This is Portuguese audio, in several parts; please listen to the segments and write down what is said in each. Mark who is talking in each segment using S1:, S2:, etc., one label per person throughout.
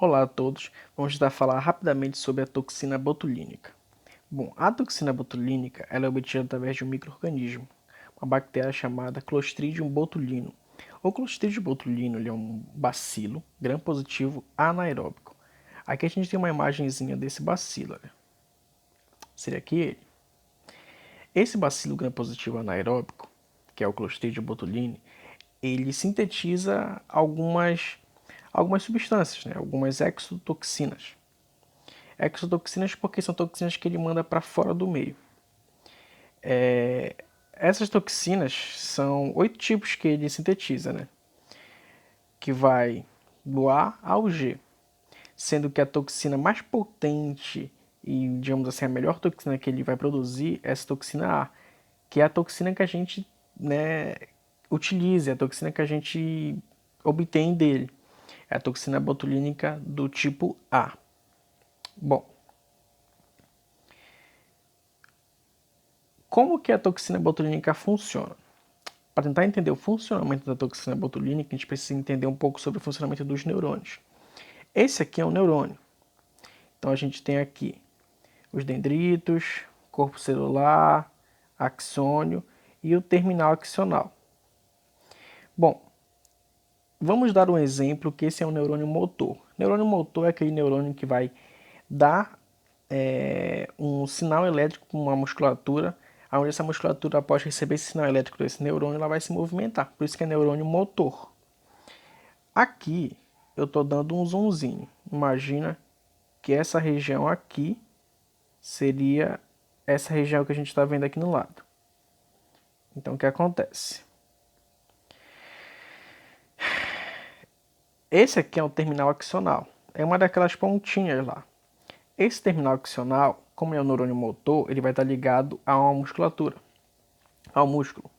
S1: Olá a todos, vamos tentar falar rapidamente sobre a toxina botulínica. Bom, a toxina botulínica ela é obtida através de um micro-organismo, uma bactéria chamada Clostridium botulinum. O Clostridium botulinum ele é um bacilo gram-positivo anaeróbico. Aqui a gente tem uma imagenzinha desse bacilo, olha. Seria aqui ele. Esse bacilo gram-positivo anaeróbico, que é o Clostridium botulinum, ele sintetiza algumas substâncias, né? Algumas exotoxinas. Exotoxinas porque são toxinas que ele manda para fora do meio. Essas toxinas são 8 tipos que ele sintetiza, né? Que vai do A ao G, sendo que a toxina mais potente e, digamos assim, a melhor toxina que ele vai produzir é essa toxina A, que é a toxina que a gente, né, utiliza, é a toxina que a gente obtém dele. É a toxina botulínica do tipo A. Bom, como que a toxina botulínica funciona? Para tentar entender o funcionamento da toxina botulínica, a gente precisa entender um pouco sobre o funcionamento dos neurônios. Esse aqui é um neurônio. Então a gente tem aqui os dendritos, corpo celular, axônio e o terminal axonal. Bom, vamos dar um exemplo que esse é um neurônio motor. Neurônio motor é aquele neurônio que vai dar um sinal elétrico para uma musculatura, onde essa musculatura, após receber esse sinal elétrico desse neurônio, ela vai se movimentar. Por isso que é neurônio motor. Aqui eu estou dando um zoomzinho. Imagina que essa região aqui seria essa região que a gente está vendo aqui no lado. Então o que acontece? Esse aqui é o terminal axonal. É uma daquelas pontinhas lá. Esse terminal axonal, como é o neurônio motor, ele vai estar ligado a uma musculatura, ao músculo.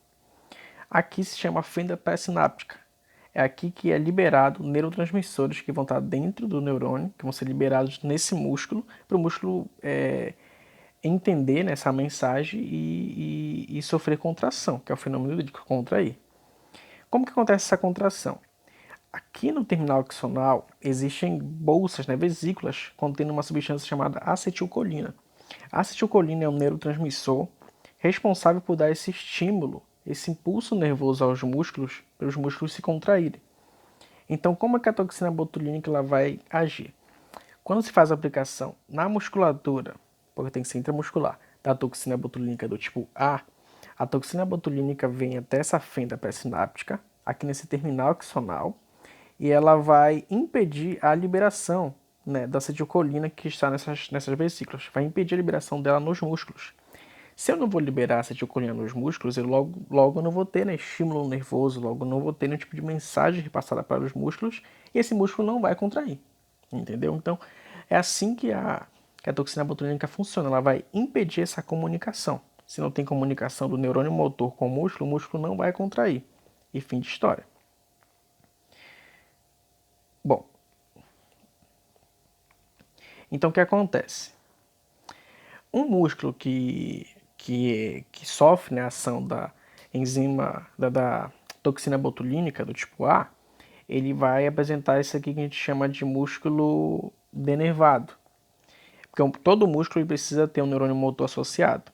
S1: Aqui se chama fenda pré-sináptica. É aqui que é liberado neurotransmissores que vão estar dentro do neurônio, que vão ser liberados nesse músculo, para o músculo entender, né, essa mensagem e sofrer contração, que é o fenômeno de contrair. Como que acontece essa contração? Aqui no terminal axonal existem bolsas, né, vesículas, contendo uma substância chamada acetilcolina. A acetilcolina é um neurotransmissor responsável por dar esse estímulo, esse impulso nervoso aos músculos, para os músculos se contraírem. Então, como é que a toxina botulínica ela vai agir? Quando se faz a aplicação na musculatura, porque tem que ser intramuscular, da toxina botulínica do tipo a toxina botulínica vem até essa fenda pré-sináptica, aqui nesse terminal axonal, e ela vai impedir a liberação, né, da acetilcolina que está nessas vesículas. Vai impedir a liberação dela nos músculos. Se eu não vou liberar acetilcolina nos músculos, eu logo não vou ter, né, estímulo nervoso, logo não vou ter nenhum tipo de mensagem repassada para os músculos e esse músculo não vai contrair. Entendeu? Então, é assim que a toxina botulínica funciona. Ela vai impedir essa comunicação. Se não tem comunicação do neurônio motor com o músculo não vai contrair. E fim de história. Bom, então o que acontece? Um músculo que sofre, né, a ação da enzima da toxina botulínica do tipo A, ele vai apresentar isso aqui que a gente chama de músculo denervado. Porque todo músculo precisa ter um neurônio motor associado.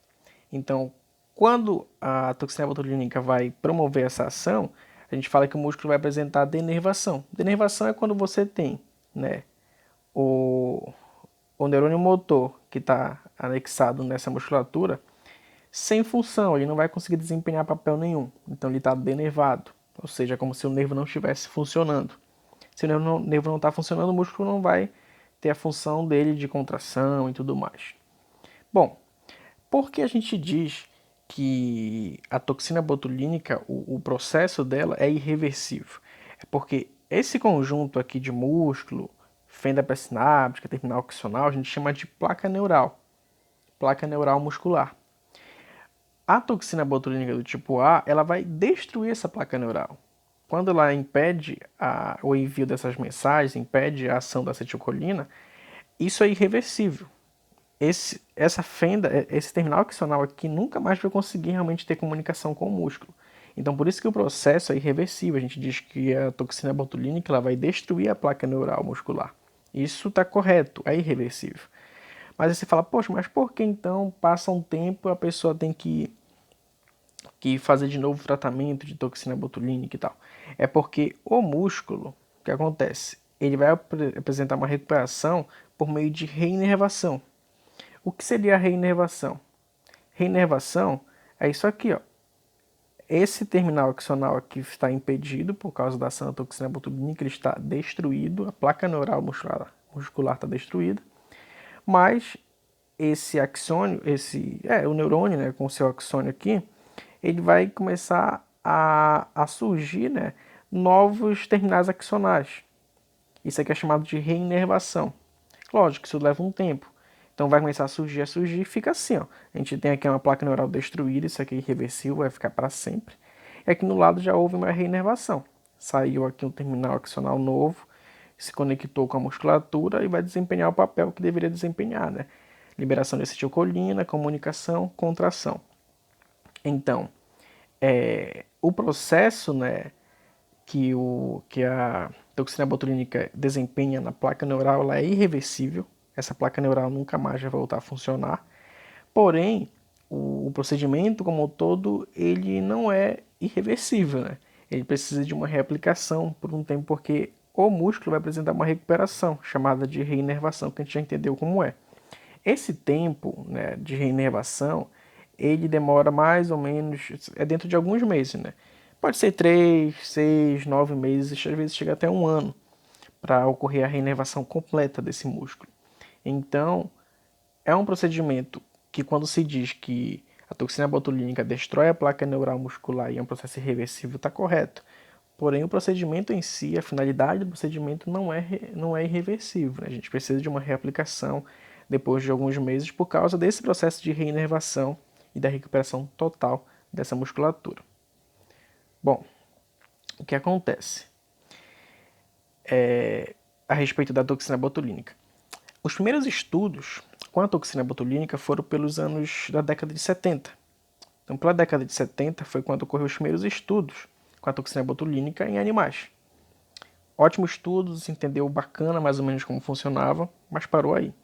S1: Então, quando a toxina botulínica vai promover essa ação, a gente fala que o músculo vai apresentar denervação. Denervação é quando você tem, né, o, o neurônio motor que está anexado nessa musculatura sem função, ele não vai conseguir desempenhar papel nenhum. Então ele está denervado, ou seja, é como se o nervo não estivesse funcionando. Se o nervo não está funcionando, o músculo não vai ter a função dele de contração e tudo mais. Bom, por que a gente diz que a toxina botulínica, o processo dela é irreversível? É porque esse conjunto aqui de músculo, fenda pré-sináptica, terminal axonal, a gente chama de placa neural muscular. A toxina botulínica do tipo A, ela vai destruir essa placa neural. Quando ela impede o envio dessas mensagens, impede a ação da acetilcolina, isso é irreversível. Essa fenda, esse terminal axonal aqui nunca mais vai conseguir realmente ter comunicação com o músculo. Então, por isso que o processo é irreversível. A gente diz que a toxina botulínica ela vai destruir a placa neural muscular Isso está correto, é irreversível. Mas aí você fala, poxa, mas por que então passa um tempo e a pessoa tem que fazer de novo o tratamento de toxina botulínica e tal? É porque o músculo, o que acontece? Ele vai apresentar uma recuperação por meio de reinervação. O que seria a reinervação? Reinervação é isso aqui, ó. Esse terminal axonal aqui está impedido por causa da ação da toxina botulínica, ele está destruído, a placa neural muscular está destruída, mas esse axônio, o neurônio, né, com o seu axônio aqui, ele vai começar a surgir, né, novos terminais axonais. Isso aqui é chamado de reinervação. Lógico, isso leva um tempo. Então vai começar a surgir e fica assim, ó. A gente tem aqui uma placa neural destruída, isso aqui é irreversível, vai ficar para sempre. E aqui no lado já houve uma reinervação. Saiu aqui um terminal axonal novo, se conectou com a musculatura e vai desempenhar o papel que deveria desempenhar, né? Liberação de acetilcolina, comunicação, contração. Então, o processo, né, que a toxina botulínica desempenha na placa neural, ela é irreversível. Essa placa neural nunca mais vai voltar a funcionar. Porém, o procedimento como um todo, ele não é irreversível, né? Ele precisa de uma reaplicação por um tempo, porque o músculo vai apresentar uma recuperação, chamada de reinervação, que a gente já entendeu como é. Esse tempo, né, de reinervação, ele demora mais ou menos, é dentro de alguns meses, né? Pode ser 3, 6, 9 meses, às vezes chega até um ano para ocorrer a reinervação completa desse músculo. Então, é um procedimento que, quando se diz que a toxina botulínica destrói a placa neural muscular e é um processo irreversível, está correto. Porém, o procedimento em si, a finalidade do procedimento não é irreversível, né? A gente precisa de uma reaplicação depois de alguns meses por causa desse processo de reinervação e da recuperação total dessa musculatura. Bom, o que acontece a respeito da toxina botulínica? Os primeiros estudos com a toxina botulínica foram pelos anos da década de 70. Então, pela década de 70 foi quando ocorreram os primeiros estudos com a toxina botulínica em animais. Ótimo estudo, se entendeu bacana mais ou menos como funcionava, mas parou aí.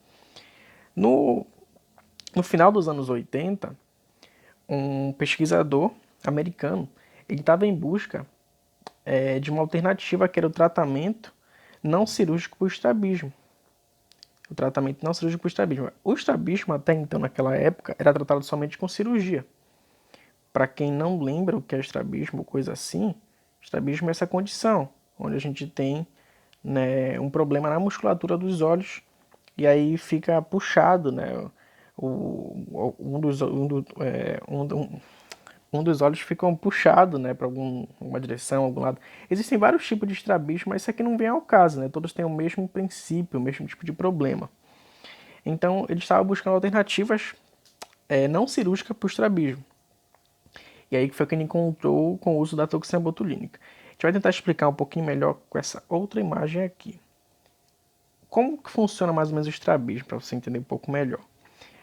S1: No final dos anos 80, um pesquisador americano ele estava em busca de uma alternativa que era o tratamento não cirúrgico para o estrabismo. O tratamento não cirúrgico para o estrabismo. O estrabismo, até então, naquela época, era tratado somente com cirurgia. Para quem não lembra o que é estrabismo ou coisa assim, estrabismo é essa condição, onde a gente tem, né, um problema na musculatura dos olhos e aí fica puxado, né, um dos olhos ficam puxado, né, para alguma direção, algum lado. Existem vários tipos de estrabismo, mas isso aqui não vem ao caso, né? Todos têm o mesmo princípio, o mesmo tipo de problema. Então, ele estava buscando alternativas não cirúrgicas para o estrabismo. E aí que foi que ele encontrou com o uso da toxina botulínica. A gente vai tentar explicar um pouquinho melhor com essa outra imagem aqui. Como que funciona mais ou menos o estrabismo, para você entender um pouco melhor.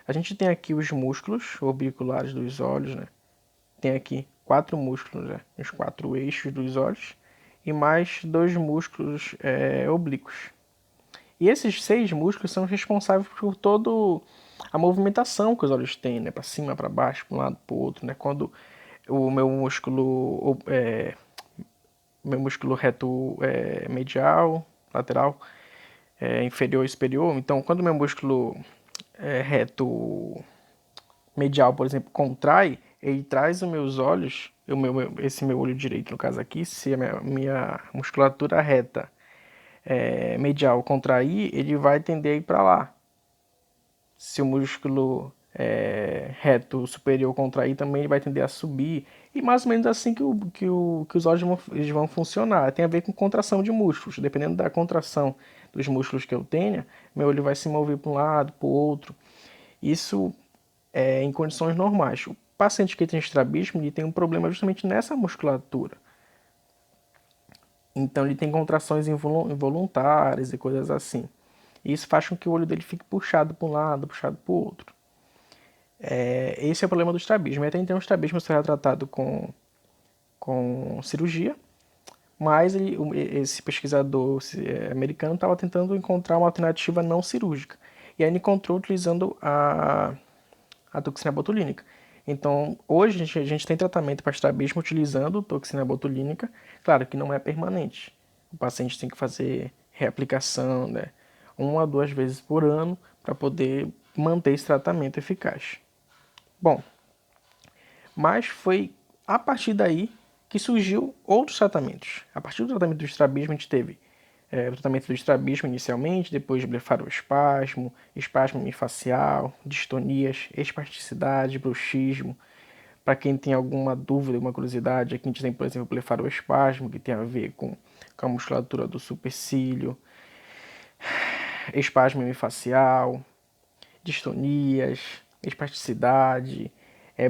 S1: A gente tem aqui os músculos orbiculares dos olhos, né? Tem aqui 4 músculos, né? Os 4 eixos dos olhos, e mais 2 músculos oblíquos. E esses 6 músculos são responsáveis por toda a movimentação que os olhos têm, né? Para cima, para baixo, para um lado, para o outro, né? Quando o meu músculo reto medial, lateral, inferior e superior. Então, quando o meu músculo reto medial, por exemplo, contrai, ele traz os meus olhos, esse meu olho direito, no caso aqui, se a minha musculatura reta medial contrair, ele vai tender a ir para lá. Se o músculo reto superior contrair, também ele vai tender a subir. E mais ou menos assim que os olhos eles vão funcionar. Tem a ver com contração de músculos. Dependendo da contração dos músculos que eu tenha, meu olho vai se mover para um lado, para o outro. Isso em condições normais. O paciente que tem estrabismo ele tem um problema justamente nessa musculatura. Então ele tem contrações involuntárias e coisas assim. E isso faz com que o olho dele fique puxado para um lado, puxado para o outro. Esse é o problema do estrabismo. E até então o estrabismo será tratado com cirurgia, Mas esse pesquisador americano estava tentando encontrar uma alternativa não cirúrgica. E aí ele encontrou utilizando a toxina botulínica. Então, hoje a gente tem tratamento para estrabismo utilizando toxina botulínica. Claro que não é permanente. O paciente tem que fazer reaplicação, né, 1 a 2 vezes por ano para poder manter esse tratamento eficaz. Bom, mas foi a partir daí que surgiu outros tratamentos. A partir do tratamento do estrabismo, a gente teve o tratamento do estrabismo inicialmente, depois blefaroespasmo, espasmo hemifacial, distonias, espasticidade, bruxismo. Para quem tem alguma dúvida, alguma curiosidade, aqui a gente tem, por exemplo, o blefaroespasmo, que tem a ver com a musculatura do supercílio, espasmo hemifacial, distonias, espasticidade,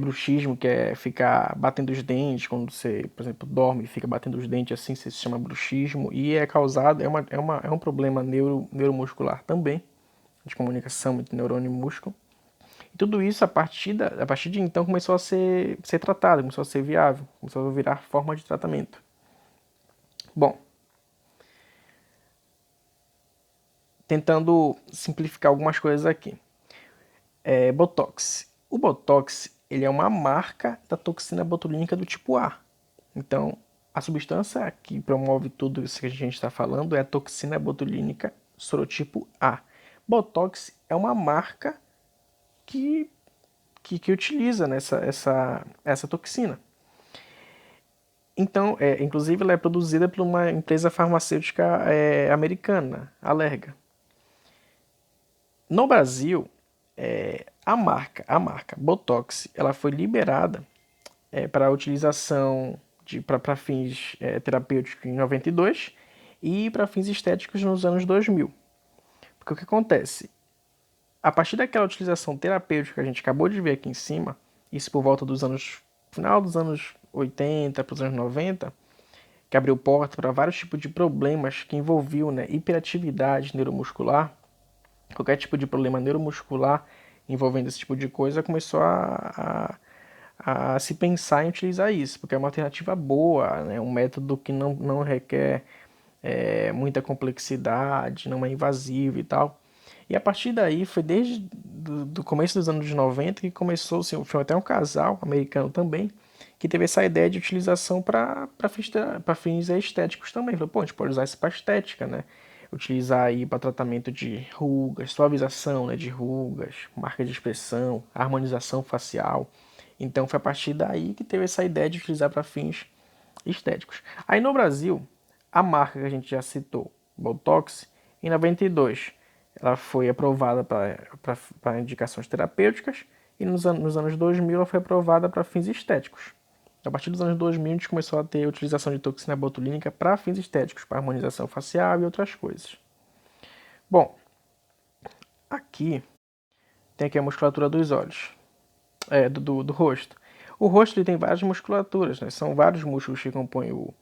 S1: bruxismo, que é ficar batendo os dentes quando você, por exemplo, dorme e fica batendo os dentes assim, se chama bruxismo, e é causado, é um problema neuromuscular também, de comunicação entre neurônio e músculo. E tudo isso, a partir de então, começou a ser tratado, começou a ser viável, começou a virar forma de tratamento. Bom, tentando simplificar algumas coisas aqui. Botox. O Botox, ele é uma marca da toxina botulínica do tipo A. Então, a substância que promove tudo isso que a gente está falando é a toxina botulínica sorotipo A. Botox é uma marca que utiliza essa toxina. Então, inclusive, ela é produzida por uma empresa farmacêutica americana, Allergan. No Brasil, a marca Botox, ela foi liberada para utilização para fins terapêuticos em 92 e para fins estéticos nos anos 2000. Porque o que acontece? A partir daquela utilização terapêutica que a gente acabou de ver aqui em cima, isso por volta dos anos final dos anos 80 para os anos 90, que abriu porta para vários tipos de problemas que envolviam, né, hiperatividade neuromuscular, qualquer tipo de problema neuromuscular envolvendo esse tipo de coisa, começou a se pensar em utilizar isso, porque é uma alternativa boa, né, um método que não requer muita complexidade, não é invasivo e tal. E a partir daí, foi desde do começo dos anos 90 que começou, assim, foi até um casal americano também, que teve essa ideia de utilização para fins estéticos também. Falou, pô, a gente pode usar isso para estética, né? Utilizar aí para tratamento de rugas, suavização, né, de rugas, marca de expressão, harmonização facial. Então foi a partir daí que teve essa ideia de utilizar para fins estéticos. Aí no Brasil, a marca que a gente já citou, Botox, em 92, ela foi aprovada para indicações terapêuticas e nos anos 2000 ela foi aprovada para fins estéticos. A partir dos anos 2000 a gente começou a ter a utilização de toxina botulínica para fins estéticos, para harmonização facial e outras coisas. Bom, aqui tem aqui a musculatura dos olhos, do rosto. O rosto ele tem várias musculaturas, né? São vários músculos que compõem o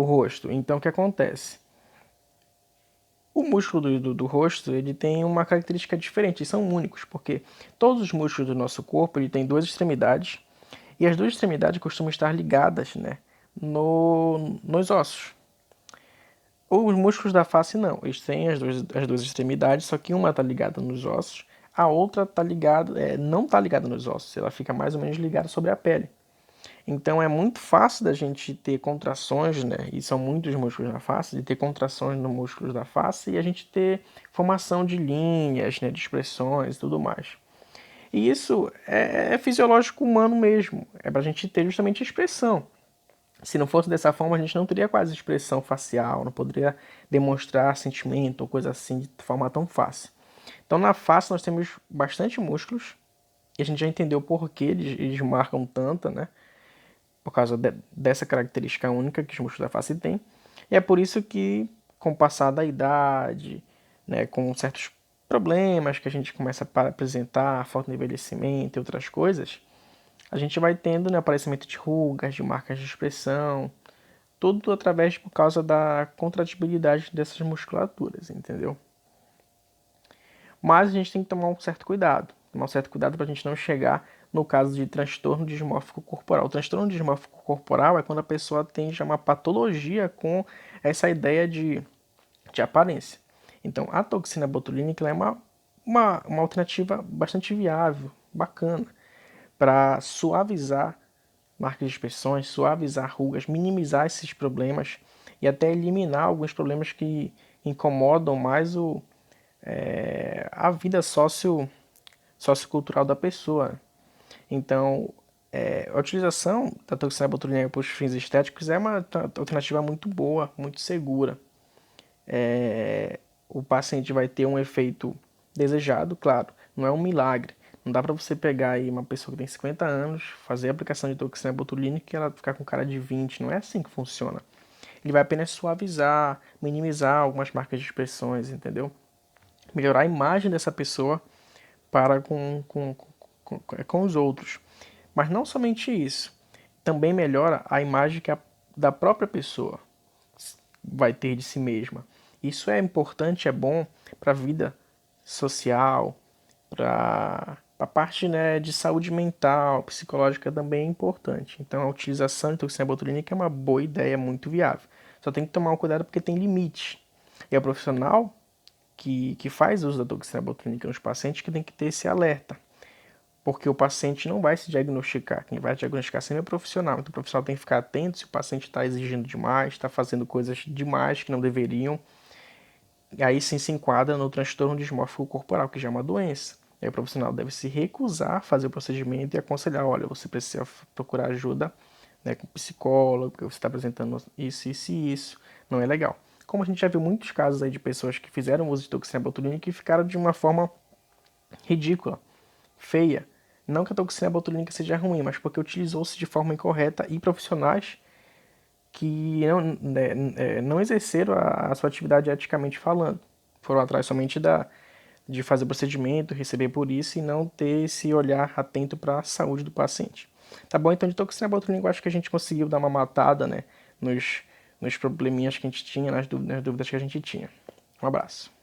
S1: rosto. Então o que acontece? O músculo do rosto ele tem uma característica diferente, eles são únicos, porque todos os músculos do nosso corpo ele tem duas extremidades, e as duas extremidades costumam estar ligadas, né, nos ossos. Os músculos da face não, eles têm as duas extremidades, só que uma está ligada nos ossos, a outra tá ligada, não está ligada nos ossos, ela fica mais ou menos ligada sobre a pele. Então é muito fácil da gente ter contrações, né? E são muitos músculos na face, de ter contrações nos músculos da face e a gente ter formação de linhas, né? De expressões e tudo mais. E isso é fisiológico humano mesmo. É pra gente ter justamente expressão. Se não fosse dessa forma, a gente não teria quase expressão facial, não poderia demonstrar sentimento ou coisa assim de forma tão fácil. Então na face nós temos bastante músculos, e a gente já entendeu por que eles marcam tanto, né? Por causa dessa característica única que os músculos da face têm. E é por isso que, com o passar da idade, né, com certos problemas que a gente começa a apresentar, falta de envelhecimento e outras coisas, a gente vai tendo, né, aparecimento de rugas, de marcas de expressão, tudo através por causa da contratibilidade dessas musculaturas, entendeu? Mas a gente tem que tomar um certo cuidado. Tomar um certo cuidado para a gente não chegar no caso de transtorno dismórfico corporal. O transtorno dismórfico corporal é quando a pessoa tem já uma patologia com essa ideia de aparência. Então, a toxina botulínica é uma alternativa bastante viável, bacana, para suavizar marcas de expressões, suavizar rugas, minimizar esses problemas e até eliminar alguns problemas que incomodam mais a vida sociocultural da pessoa. Então, a utilização da toxina botulínica para os fins estéticos é uma alternativa muito boa, muito segura. O paciente vai ter um efeito desejado, claro, não é um milagre. Não dá para você pegar aí uma pessoa que tem 50 anos, fazer a aplicação de toxina botulínica e ela ficar com cara de 20. Não é assim que funciona. Ele vai apenas suavizar, minimizar algumas marcas de expressões, entendeu? Melhorar a imagem dessa pessoa para com os outros. Mas não somente isso, também melhora a imagem da própria pessoa vai ter de si mesma. Isso é importante, é bom para a vida social, para a parte, né, de saúde mental, psicológica também é importante. Então a utilização de toxina botulínica é uma boa ideia, muito viável. Só tem que tomar um cuidado porque tem limite. E é o profissional que faz uso da toxina botulínica nos pacientes que tem que ter esse alerta. Porque o paciente não vai se diagnosticar. Quem vai diagnosticar sempre é o profissional. Então o profissional tem que ficar atento se o paciente está exigindo demais, está fazendo coisas demais que não deveriam. E aí sim se enquadra no transtorno dismórfico corporal, que já é uma doença. Aí o profissional deve se recusar a fazer o procedimento e aconselhar, olha, você precisa procurar ajuda, né, com psicólogo, porque você está apresentando isso, isso e isso. Não é legal. Como a gente já viu muitos casos aí de pessoas que fizeram uso de toxina botulínica e ficaram de uma forma ridícula, feia. Não que a toxina botulínica seja ruim, mas porque utilizou-se de forma incorreta e profissionais que não exerceram a sua atividade eticamente falando. Foram atrás somente de fazer o procedimento, receber por isso e não ter esse olhar atento para a saúde do paciente. Tá bom? Então, de toxina botulínica, acho que a gente conseguiu dar uma matada, né, nos probleminhas que a gente tinha, nas dúvidas que a gente tinha. Um abraço.